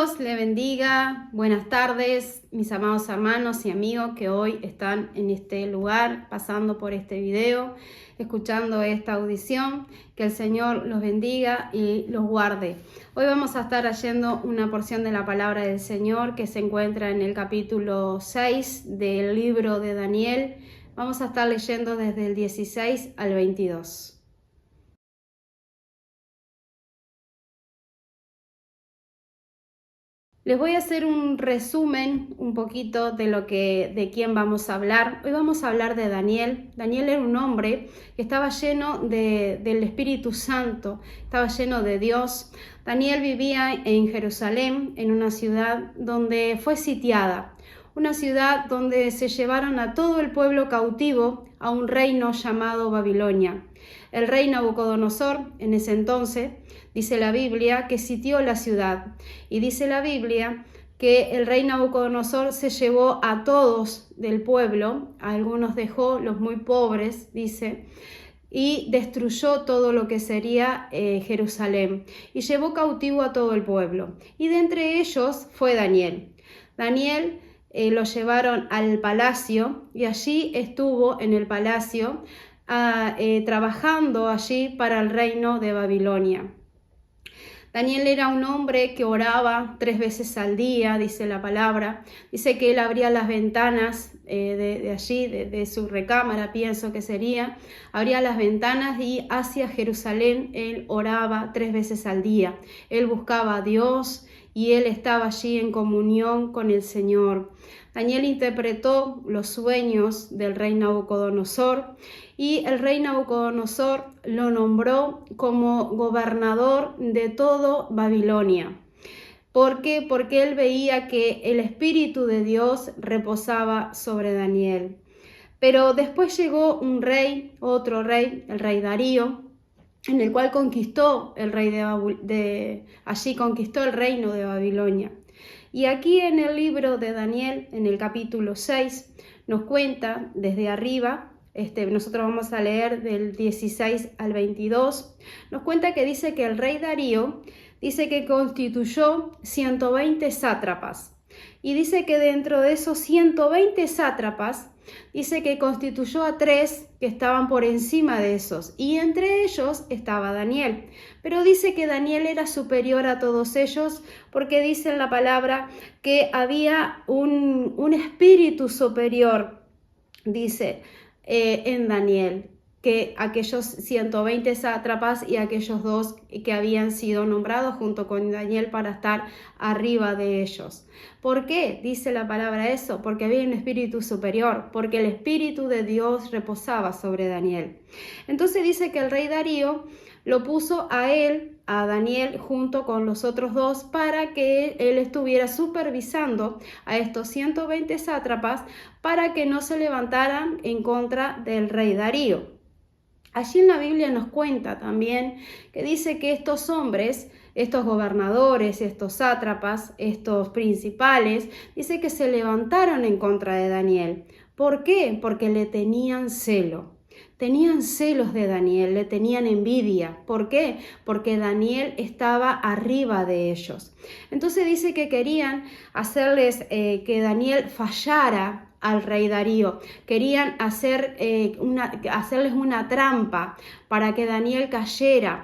Dios le bendiga, buenas tardes, mis amados hermanos y amigos que hoy están en este lugar, pasando por este video, escuchando esta audición. Que el Señor los bendiga y los guarde. Hoy vamos a estar leyendo una porción de la palabra del Señor que se encuentra en el capítulo 6 del libro de Daniel. Vamos a estar leyendo desde el 16 al 22. Les voy a hacer un resumen un poquito de quién vamos a hablar. Hoy vamos a hablar de Daniel. Daniel era un hombre que estaba lleno del Espíritu Santo, estaba lleno de Dios. Daniel vivía en Jerusalén, en una ciudad donde fue sitiada, una ciudad donde se llevaron a todo el pueblo cautivo a un reino llamado Babilonia. El rey Nabucodonosor, en ese entonces, dice la Biblia que sitió la ciudad, y dice la Biblia que el rey Nabucodonosor se llevó a todos del pueblo, a algunos dejó, los muy pobres, dice, y destruyó todo lo que sería Jerusalén, y llevó cautivo a todo el pueblo. Y de entre ellos fue Daniel. Daniel lo llevaron al palacio, y allí estuvo en el palacio trabajando allí para el reino de Babilonia. Daniel era un hombre que oraba 3 veces al día, dice la palabra. Dice que él abría las ventanas de allí, de su recámara, pienso que sería. Abría las ventanas y hacia Jerusalén él oraba 3 veces al día. Él buscaba a Dios y él estaba allí en comunión con el Señor. Daniel interpretó los sueños del rey Nabucodonosor y el rey Nabucodonosor lo nombró como gobernador de todo Babilonia. ¿Por qué? Porque él veía que el Espíritu de Dios reposaba sobre Daniel. Pero después llegó un rey, otro rey, el rey Darío, en el cual conquistó el rey allí conquistó el reino de Babilonia. Y aquí en el libro de Daniel, en el capítulo 6, nos cuenta desde arriba, nosotros vamos a leer del 16 al 22, nos cuenta que dice que el rey Darío dice que constituyó 120 sátrapas. Y dice que dentro de esos 120 sátrapas, dice que constituyó a 3 que estaban por encima de esos, y entre ellos estaba Daniel. Pero dice que Daniel era superior a todos ellos porque dice en la palabra que había un espíritu superior, dice en Daniel, que aquellos 120 sátrapas y aquellos 2 que habían sido nombrados junto con Daniel para estar arriba de ellos. ¿Por qué dice la palabra eso? Porque había un espíritu superior, porque el Espíritu de Dios reposaba sobre Daniel. Entonces dice que el rey Darío lo puso a él, a Daniel, junto con los otros 2, para que él estuviera supervisando a estos 120 sátrapas para que no se levantaran en contra del rey Darío. Allí en la Biblia nos cuenta también que dice que estos hombres, estos gobernadores, estos sátrapas, estos principales, dice que se levantaron en contra de Daniel. ¿Por qué? Porque le tenían celo. Tenían celos de Daniel, le tenían envidia. ¿Por qué? Porque Daniel estaba arriba de ellos. Entonces dice que querían hacerles que Daniel fallara al rey Darío. Querían hacerles una trampa para que Daniel cayera,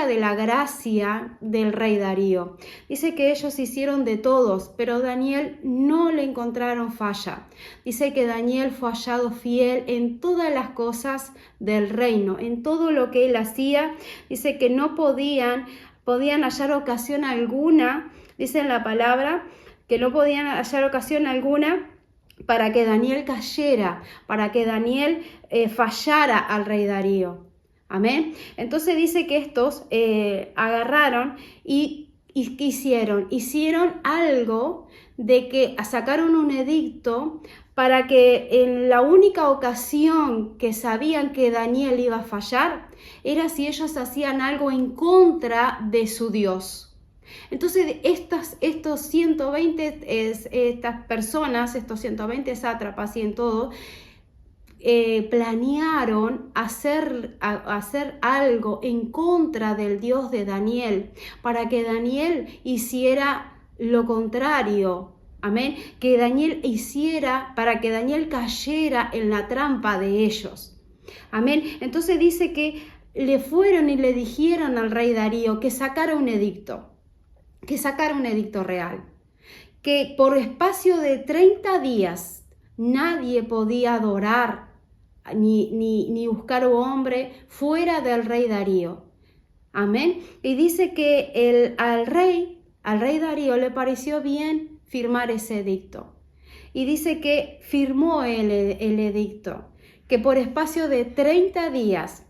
de la gracia del rey Darío. Dice que ellos hicieron de todos, pero Daniel no le encontraron falla. Dice que Daniel fue hallado fiel en todas las cosas del reino, en todo lo que él hacía. Dice que no podían hallar ocasión alguna, dice en la palabra, que no podían hallar ocasión alguna para que Daniel cayera, para que Daniel fallara al rey Darío. Amén. Entonces dice que estos agarraron y hicieron algo de que sacaron un edicto para que en la única ocasión que sabían que Daniel iba a fallar era si ellos hacían algo en contra de su Dios. Entonces estos 120 estas personas, estos 120 sátrapas y en todo, planearon hacer algo en contra del Dios de Daniel, para que Daniel hiciera lo contrario. Amén. Para que Daniel cayera en la trampa de ellos. Amén. Entonces dice que le fueron y le dijeron al rey Darío que sacara un edicto real, que por espacio de 30 días nadie podía adorar ni buscar un hombre fuera del rey Darío. Amén. Y dice que al rey Darío le pareció bien firmar ese edicto. Y dice que firmó el edicto, que por espacio de 30 días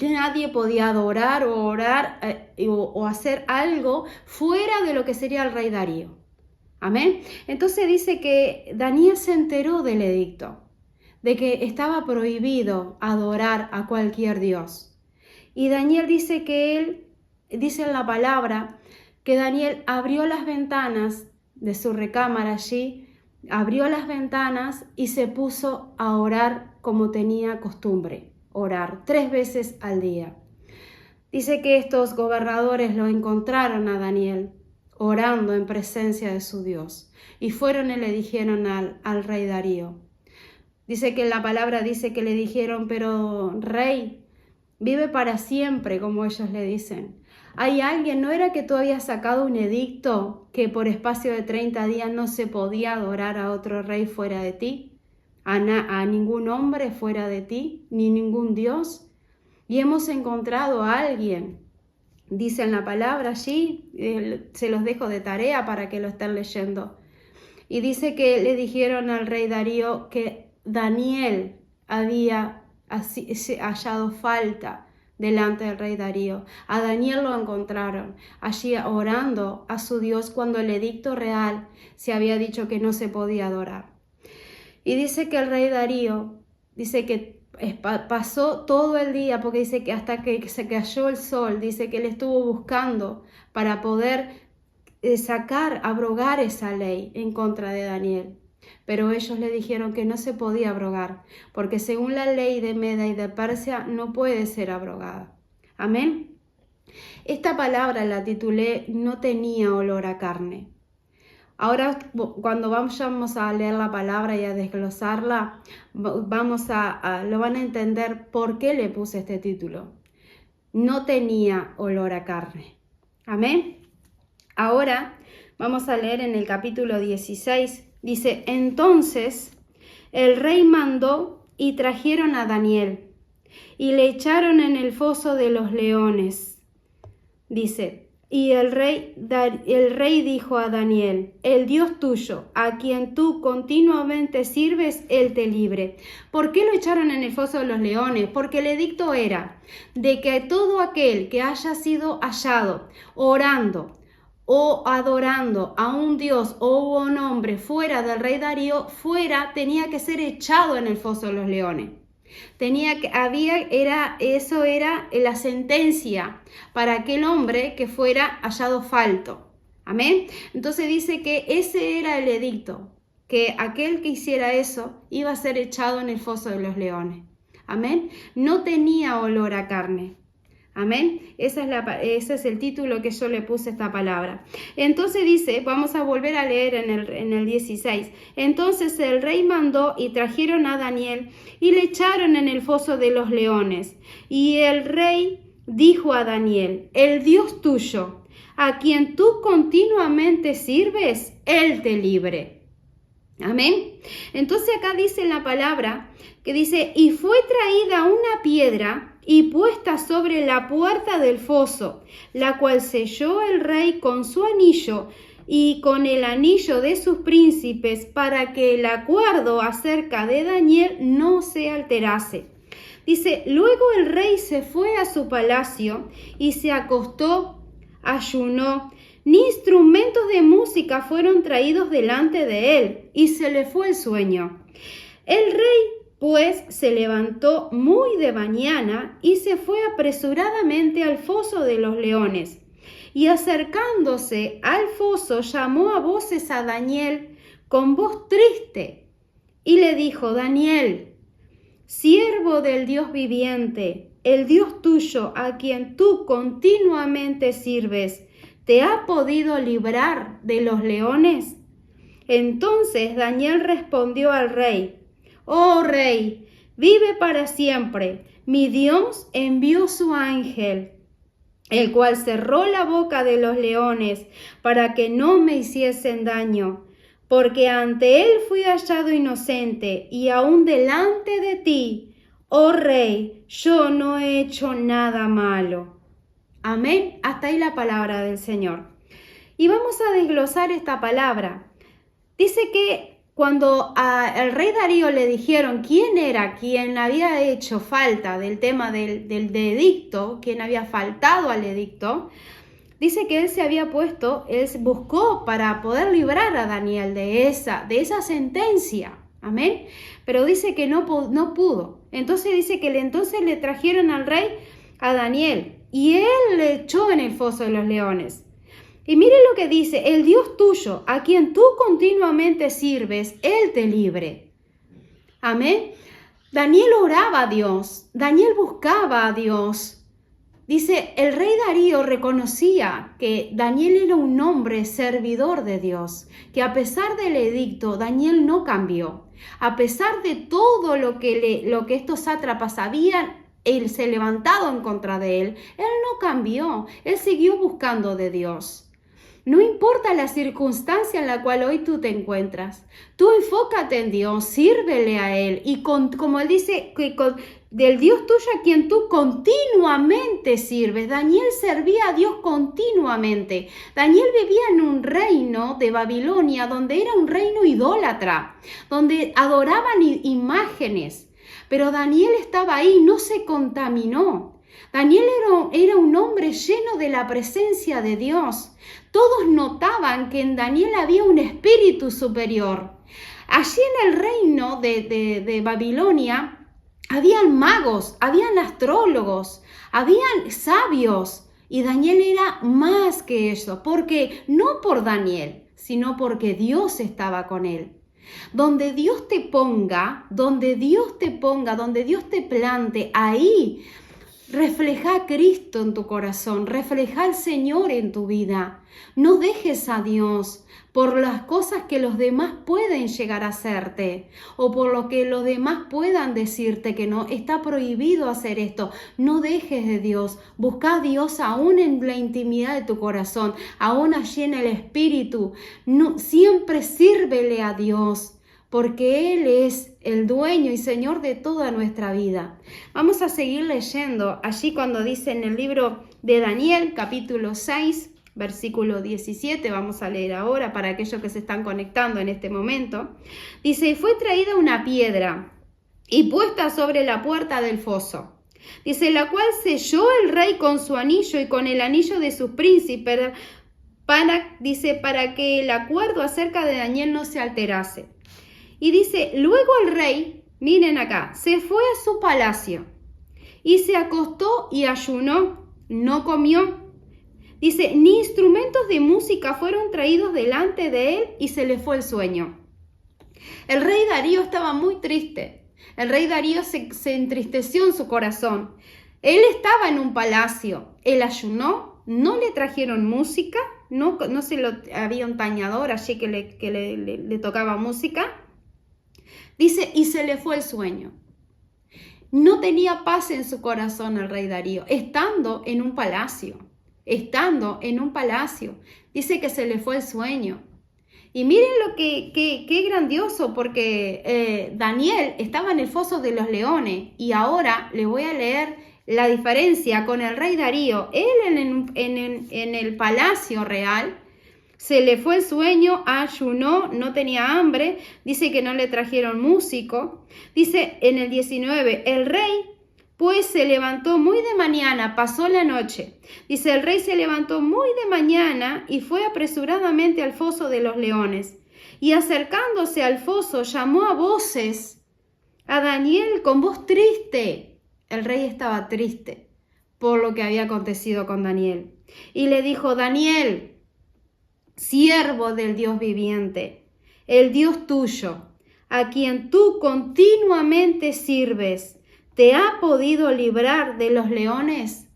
nadie podía adorar o orar o hacer algo fuera de lo que sería el rey Darío. Amén. Entonces dice que Daniel se enteró del edicto, de que estaba prohibido adorar a cualquier dios. Y Daniel dice dice en la palabra, que Daniel abrió las ventanas de su recámara allí, abrió las ventanas y se puso a orar como tenía costumbre, orar 3 veces al día. Dice que estos gobernadores lo encontraron a Daniel orando en presencia de su Dios y fueron y le dijeron al rey Darío. Dice que la palabra dice que le dijeron, pero rey, vive para siempre, como ellos le dicen. ¿Hay alguien? ¿No era que tú habías sacado un edicto que por espacio de 30 días no se podía adorar a otro rey fuera de ti? A ningún hombre fuera de ti, ni ningún dios. Y hemos encontrado a alguien. Dice en la palabra allí, se los dejo de tarea para que lo estén leyendo. Y dice que le dijeron al rey Darío que Daniel había hallado falta delante del rey Darío. A Daniel lo encontraron allí orando a su Dios cuando el edicto real se había dicho que no se podía adorar. Y dice que el rey Darío, dice que pasó todo el día, porque dice que hasta que se cayó el sol, dice que él estuvo buscando para poder abrogar esa ley en contra de Daniel. Pero ellos le dijeron que no se podía abrogar, porque según la ley de Meda y de Persia no puede ser abrogada. Amén. Esta palabra la titulé No tenía olor a carne. Ahora, cuando vamos a leer la palabra y a desglosarla, lo van a entender por qué le puse este título. No tenía olor a carne. Amén. Ahora vamos a leer en el capítulo 16. Dice, entonces el rey mandó y trajeron a Daniel y le echaron en el foso de los leones. Dice, y el rey dijo a Daniel, el Dios tuyo, a quien tú continuamente sirves, él te libre. ¿Por qué lo echaron en el foso de los leones? Porque el edicto era de que todo aquel que haya sido hallado orando o adorando a un dios o un hombre fuera del rey Darío, tenía que ser echado en el foso de los leones. Eso era la sentencia para aquel hombre que fuera hallado falto. Amén. Entonces dice que ese era el edicto, que aquel que hiciera eso iba a ser echado en el foso de los leones. Amén. No tenía olor a carne. Amén. Ese es el título que yo le puse a esta palabra. Entonces dice, vamos a volver a leer en el 16. Entonces el rey mandó y trajeron a Daniel y le echaron en el foso de los leones. Y el rey dijo a Daniel, el Dios tuyo, a quien tú continuamente sirves, él te libre. Amén. Entonces acá dice en la palabra que dice, y fue traída una piedra y puesta sobre la puerta del foso, la cual selló el rey con su anillo y con el anillo de sus príncipes, para que el acuerdo acerca de Daniel no se alterase. Dice, luego el rey se fue a su palacio y se acostó, ayunó, ni instrumentos de música fueron traídos delante de él, y se le fue el sueño. El rey pues se levantó muy de mañana y se fue apresuradamente al foso de los leones. Y acercándose al foso llamó a voces a Daniel con voz triste y le dijo, Daniel, siervo del Dios viviente, el Dios tuyo a quien tú continuamente sirves, ¿te ha podido librar de los leones? Entonces Daniel respondió al rey: Oh rey, vive para siempre. Mi Dios envió su ángel, el cual cerró la boca de los leones para que no me hiciesen daño, porque ante él fui hallado inocente, y aún delante de ti, oh rey, yo no he hecho nada malo. Amén. Hasta ahí la palabra del Señor. Y vamos a desglosar esta palabra. Dice que cuando al rey Darío le dijeron quién era quien había hecho falta del tema del edicto, quien había faltado al edicto, dice que él buscó para poder librar a Daniel de esa sentencia. Amén. Pero dice que no pudo. Entonces dice que entonces le trajeron al rey a Daniel y él le echó en el foso de los leones. Y mire lo que dice: el Dios tuyo, a quien tú continuamente sirves, Él te libre. Amén. Daniel oraba a Dios, Daniel buscaba a Dios. Dice, el rey Darío reconocía que Daniel era un hombre servidor de Dios, que a pesar del edicto, Daniel no cambió. A pesar de todo lo que estos sátrapas habían se levantado en contra de él no cambió, él siguió buscando de Dios. No importa la circunstancia en la cual hoy tú te encuentras, tú enfócate en Dios, sírvele a Él y como Él dice, del Dios tuyo a quien tú continuamente sirves. Daniel servía a Dios continuamente. Daniel vivía en un reino de Babilonia donde era un reino idólatra, donde adoraban imágenes, pero Daniel estaba ahí, no se contaminó. Daniel era un hombre lleno de la presencia de Dios. Todos notaban que en Daniel había un espíritu superior. Allí en el reino de Babilonia habían magos, habían astrólogos, habían sabios. Y Daniel era más que eso, porque no por Daniel, sino porque Dios estaba con él. Donde Dios te ponga, donde Dios te plante, ahí refleja a Cristo en tu corazón, refleja al Señor en tu vida. No dejes a Dios por las cosas que los demás pueden llegar a hacerte o por lo que los demás puedan decirte que no, está prohibido hacer esto. No dejes de Dios, busca a Dios aún en la intimidad de tu corazón, aún allí en el espíritu. No, siempre sírvele a Dios, porque Él es el dueño y Señor de toda nuestra vida. Vamos a seguir leyendo allí cuando dice en el libro de Daniel, capítulo 6, versículo 17, vamos a leer ahora para aquellos que se están conectando en este momento. Dice, y fue traída una piedra y puesta sobre la puerta del foso. Dice, la cual selló el rey con su anillo y con el anillo de sus príncipes, para que el acuerdo acerca de Daniel no se alterase. Y dice, luego el rey, miren acá, se fue a su palacio y se acostó y ayunó, no comió. Dice, ni instrumentos de música fueron traídos delante de él y se le fue el sueño. El rey Darío estaba muy triste. El rey Darío se entristeció en su corazón. Él estaba en un palacio, él ayunó, no le trajeron música, no había un tañador allí que le tocaba música. Dice, y se le fue el sueño. No tenía paz en su corazón el rey Darío, estando en un palacio. Dice que se le fue el sueño. Y miren qué grandioso, porque Daniel estaba en el foso de los leones. Y ahora le voy a leer la diferencia con el rey Darío. Él en el palacio real, se le fue el sueño, ayunó, no tenía hambre, dice que no le trajeron músico. Dice en el 19, el rey pues se levantó muy de mañana, pasó la noche. Dice, el rey se levantó muy de mañana y fue apresuradamente al foso de los leones. Y acercándose al foso, llamó a voces a Daniel con voz triste. El rey estaba triste por lo que había acontecido con Daniel. Y le dijo, Daniel, siervo del Dios viviente, el Dios tuyo, a quien tú continuamente sirves, te ha podido librar de los leones?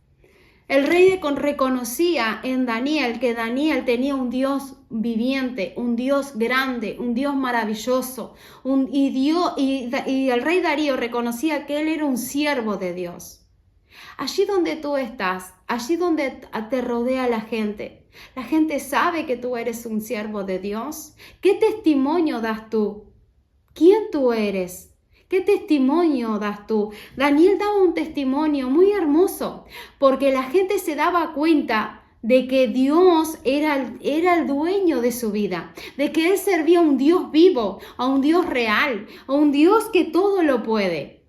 El rey reconocía en Daniel que Daniel tenía un Dios viviente, un Dios grande, un Dios maravilloso, y el rey Darío reconocía que él era un siervo de Dios. Allí donde tú estás, allí donde te rodea la gente sabe que tú eres un siervo de Dios. ¿Qué testimonio das tú? ¿Quién tú eres? ¿Qué testimonio das tú? Daniel daba un testimonio muy hermoso porque la gente se daba cuenta de que Dios era el dueño de su vida, de que él servía a un Dios vivo, a un Dios real, a un Dios que todo lo puede.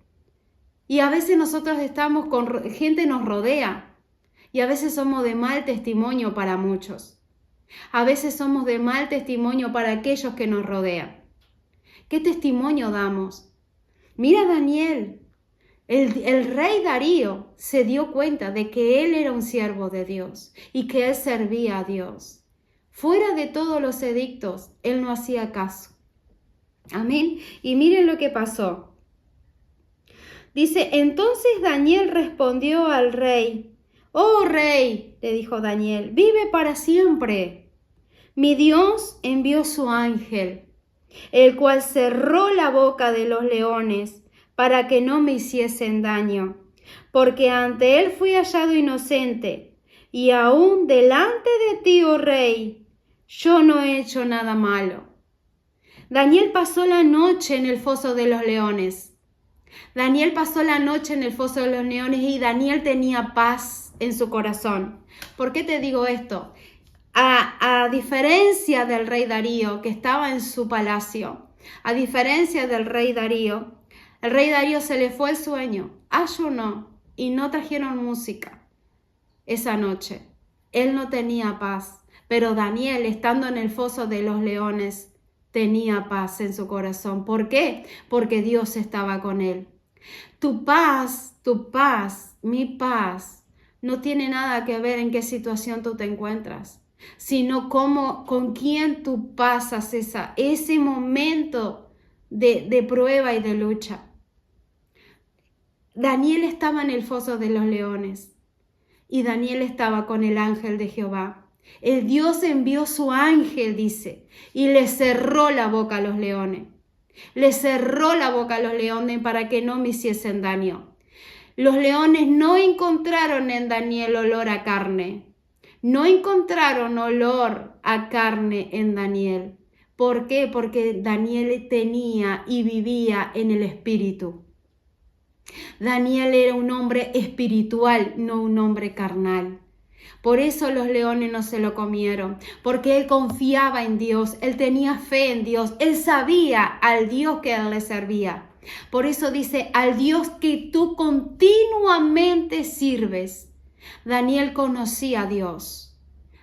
Y a veces nosotros estamos con gente nos rodea y a veces somos de mal testimonio para muchos. A veces somos de mal testimonio para aquellos que nos rodean. ¿Qué testimonio damos? Mira Daniel, el rey Darío se dio cuenta de que él era un siervo de Dios y que él servía a Dios. Fuera de todos los edictos, él no hacía caso. Amén. Y miren lo que pasó. Dice, entonces Daniel respondió al rey, oh rey, le dijo Daniel, vive para siempre. Mi Dios envió su ángel, el cual cerró la boca de los leones para que no me hiciesen daño, porque ante él fui hallado inocente, y aún delante de ti, oh rey, yo no he hecho nada malo. Daniel pasó la noche en el foso de los leones. Daniel pasó la noche en el foso de los leones y Daniel tenía paz en su corazón. ¿Por qué te digo esto? A diferencia del rey Darío, que estaba en su palacio, a diferencia del rey Darío, el rey Darío se le fue el sueño, ayunó y no trajeron música esa noche. Él no tenía paz, pero Daniel, estando en el foso de los leones, tenía paz en su corazón. ¿Por qué? Porque Dios estaba con él. Tu paz, mi paz, no tiene nada que ver en qué situación tú te encuentras, sino con quién tú pasas ese momento de prueba y de lucha. Daniel estaba en el foso de los leones y Daniel estaba con el ángel de Jehová. El Dios envió su ángel, dice, y le cerró la boca a los leones. Le cerró la boca a los leones para que no me hiciesen daño. Los leones no encontraron en Daniel olor a carne. No encontraron olor a carne en Daniel. ¿Por qué? Porque Daniel tenía y vivía en el Espíritu. Daniel era un hombre espiritual, no un hombre carnal. Por eso los leones no se lo comieron, porque él confiaba en Dios, él tenía fe en Dios, él sabía al Dios que él le servía. Por eso dice, al Dios que tú continuamente sirves. Daniel conocía a Dios.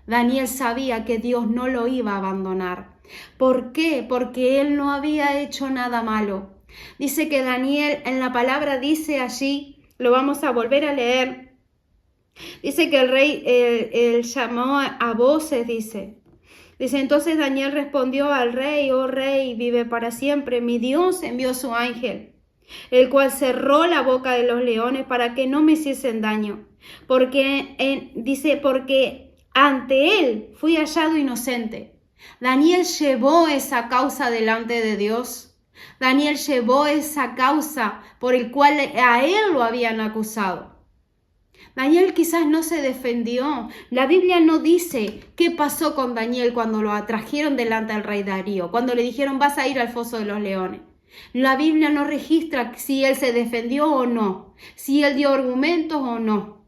Daniel sabía que Dios no lo iba a abandonar. ¿Por qué? Porque él no había hecho nada malo. Dice que Daniel, en la palabra dice allí, lo vamos a volver a leer. Dice que el rey él llamó a voces, dice, entonces Daniel respondió al rey, oh rey, vive para siempre, mi Dios envió su ángel, el cual cerró la boca de los leones para que no me hiciesen daño, dice, porque ante él fui hallado inocente. Daniel llevó esa causa delante de Dios. Daniel llevó esa causa por el cual a él lo habían acusado. Daniel quizás no se defendió. La Biblia no dice qué pasó con Daniel cuando lo atrajeron delante del rey Darío, cuando le dijeron vas a ir al foso de los leones. La Biblia no registra si él se defendió o no, si él dio argumentos o no.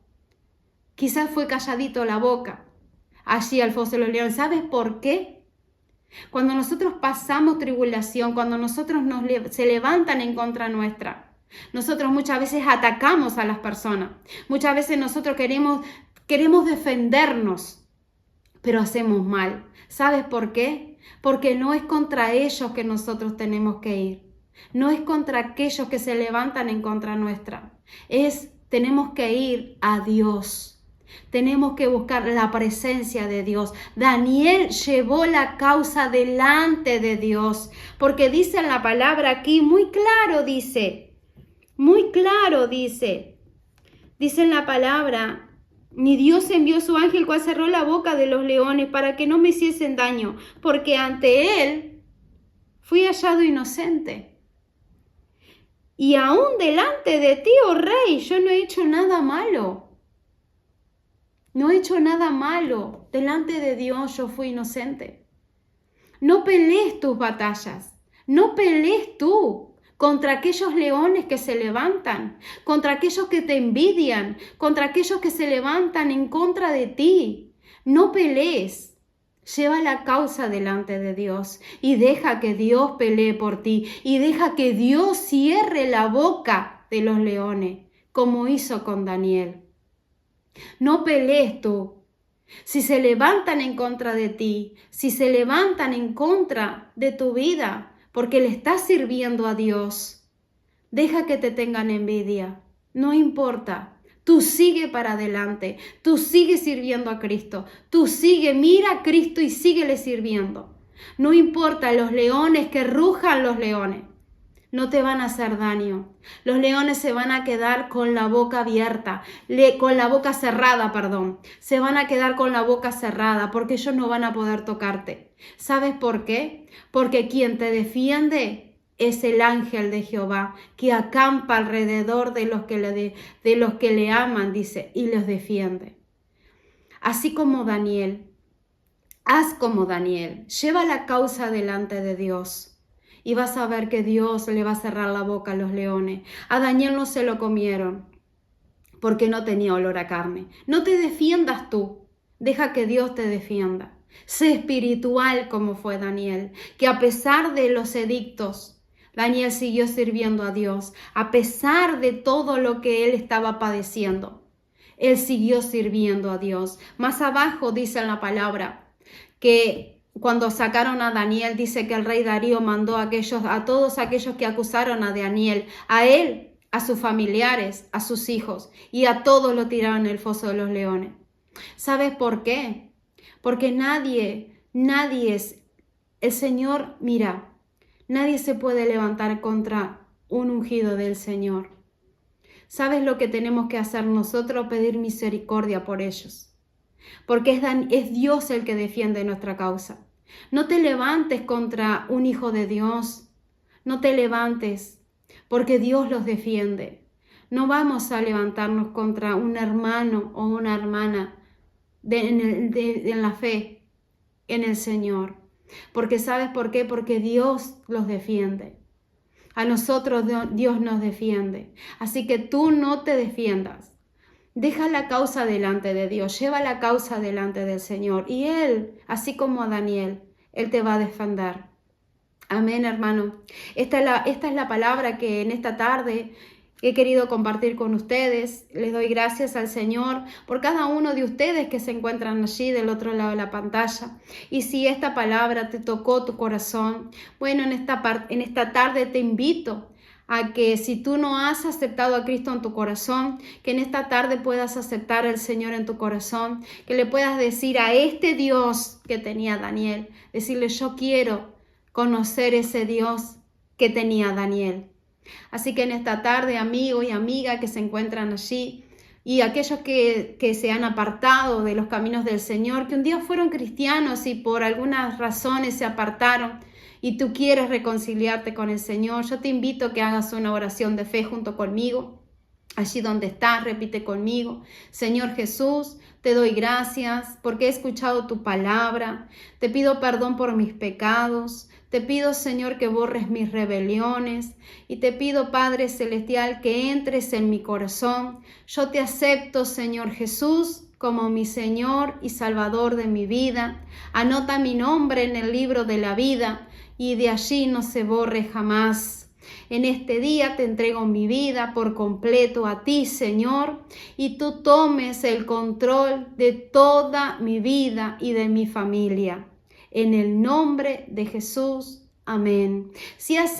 Quizás fue calladito la boca allí al foso de los leones. ¿Sabes por qué? Cuando nosotros pasamos tribulación, cuando nosotros se levantan en contra nuestra, nosotros muchas veces atacamos a las personas. Muchas veces nosotros queremos defendernos, pero hacemos mal. ¿Sabes por qué? Porque no es contra ellos que nosotros tenemos que ir. No es contra aquellos que se levantan en contra nuestra. Tenemos que ir a Dios. Tenemos que buscar la presencia de Dios. Daniel llevó la causa delante de Dios, porque dice en la palabra aquí, muy claro dice en la palabra, mi Dios envió su ángel, cual cerró la boca de los leones para que no me hiciesen daño, porque ante él fui hallado inocente. Y aún delante de ti, oh rey, yo no he hecho nada malo. No he hecho nada malo. Delante de Dios yo fui inocente. No pelees tus batallas. No pelees tú contra aquellos leones que se levantan, contra aquellos que te envidian, contra aquellos que se levantan en contra de ti. No pelees. Lleva la causa delante de Dios y deja que Dios pelee por ti y deja que Dios cierre la boca de los leones, como hizo con Daniel. No pelees tú. Si se levantan en contra de ti, si se levantan en contra de tu vida, porque le estás sirviendo a Dios, deja que te tengan envidia. No importa. Tú sigue para adelante. Tú sigue sirviendo a Cristo. Tú sigue, mira a Cristo y síguele sirviendo. No importa los leones, que rujan los leones. No te van a hacer daño. Los leones se van a quedar con la boca abierta, con la boca cerrada, perdón. Se van a quedar con la boca cerrada porque ellos no van a poder tocarte. ¿Sabes por qué? Porque quien te defiende es el ángel de Jehová, que acampa alrededor de los que le aman, dice, y los defiende. Así como Daniel, haz como Daniel, lleva la causa delante de Dios. Y vas a ver que Dios le va a cerrar la boca a los leones. A Daniel no se lo comieron porque no tenía olor a carne. No te defiendas tú. Deja que Dios te defienda. Sé espiritual como fue Daniel, que a pesar de los edictos, Daniel siguió sirviendo a Dios. A pesar de todo lo que él estaba padeciendo, él siguió sirviendo a Dios. Más abajo dice en la palabra que cuando sacaron a Daniel, dice que el rey Darío mandó a todos aquellos que acusaron a Daniel, a él, a sus familiares, a sus hijos, y a todos lo tiraron en el foso de los leones. ¿Sabes por qué? Porque nadie es, el Señor, mira, nadie se puede levantar contra un ungido del Señor. ¿Sabes lo que tenemos que hacer nosotros? Pedir misericordia por ellos. Porque es Dios el que defiende nuestra causa. No te levantes contra un hijo de Dios. No te levantes, porque Dios los defiende. No vamos a levantarnos contra un hermano o una hermana en la fe, en el Señor. Porque ¿sabes por qué? Porque Dios los defiende. A nosotros Dios nos defiende. Así que tú no te defiendas. Deja la causa delante de Dios, lleva la causa delante del Señor y Él, así como a Daniel, Él te va a defender. Amén, hermano. Esta es la palabra que en esta tarde he querido compartir con ustedes. Les doy gracias al Señor por cada uno de ustedes que se encuentran allí del otro lado de la pantalla. Y si esta palabra te tocó tu corazón, bueno, en esta tarde te invito a que si tú no has aceptado a Cristo en tu corazón, que en esta tarde puedas aceptar al Señor en tu corazón, que le puedas decir a este Dios que tenía Daniel, decirle yo quiero conocer ese Dios que tenía Daniel. Así que en esta tarde, amigo y amiga que se encuentran allí, y aquellos que se han apartado de los caminos del Señor, que un día fueron cristianos y por algunas razones se apartaron, y tú quieres reconciliarte con el Señor, yo te invito a que hagas una oración de fe junto conmigo. Allí donde estás, repite conmigo: Señor Jesús, te doy gracias porque he escuchado tu palabra. Te pido perdón por mis pecados. Te pido, Señor, que borres mis rebeliones. Y te pido, Padre Celestial, que entres en mi corazón. Yo te acepto, Señor Jesús, como mi Señor y Salvador de mi vida. Anota mi nombre en el libro de la vida y de allí no se borre jamás. En este día te entrego mi vida por completo a ti, Señor, y tú tomes el control de toda mi vida y de mi familia. En el nombre de Jesús, amén. Si has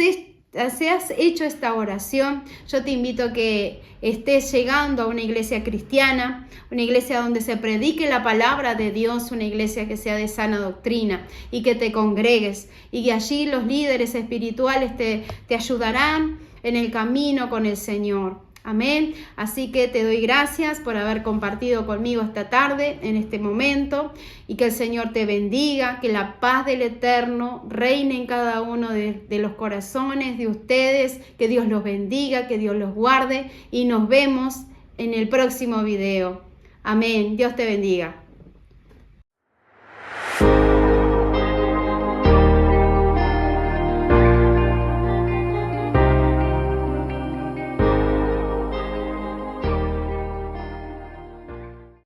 si has hecho esta oración, yo te invito a que estés llegando a una iglesia cristiana, una iglesia donde se predique la palabra de Dios, una iglesia que sea de sana doctrina, y que te congregues, y que allí los líderes espirituales te ayudarán en el camino con el Señor. Amén. Así que te doy gracias por haber compartido conmigo esta tarde, en este momento, y que el Señor te bendiga, que la paz del Eterno reine en cada uno de los corazones de ustedes, que Dios los bendiga, que Dios los guarde, y nos vemos en el próximo video. Amén. Dios te bendiga.